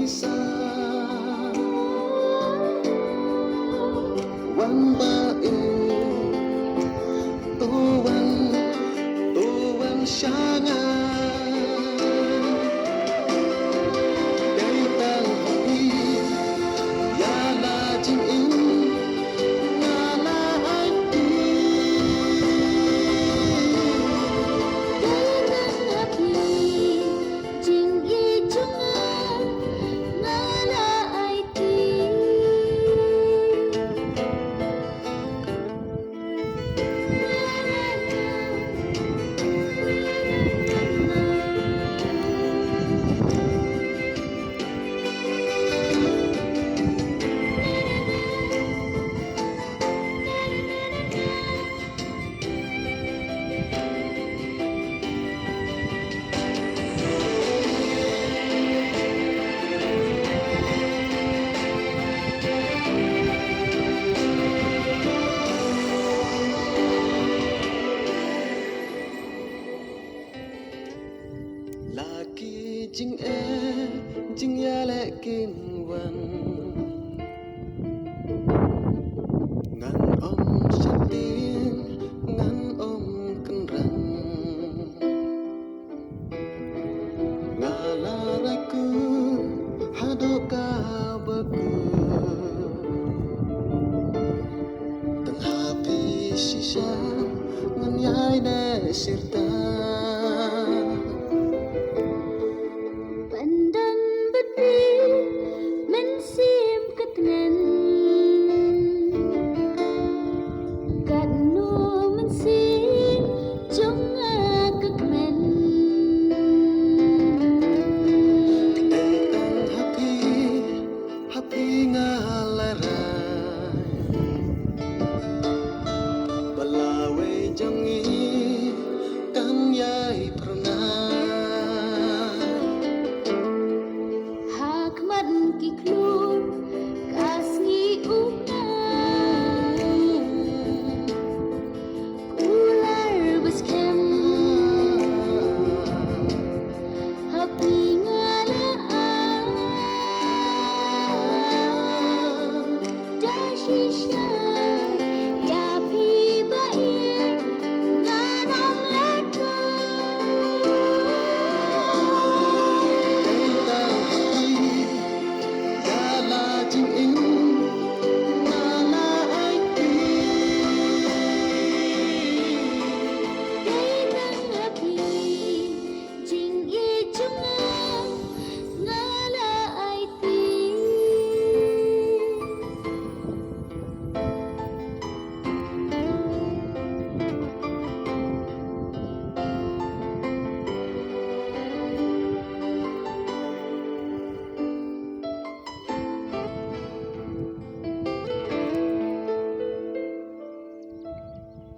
sa wan bae tuan syanga dari tang hobi ya la jing in na la ai ti laki jing jing ya le kin wan ngan om shatin ngan om kenran ngalaraku hadoka baku teng hapi sisa ngan yai de sirta Pandan beti mensim ketenen kat no mensim jonga kekmen tentang happy ngalarai balawe jangi kan yai pernah hakmat ki klur kasngi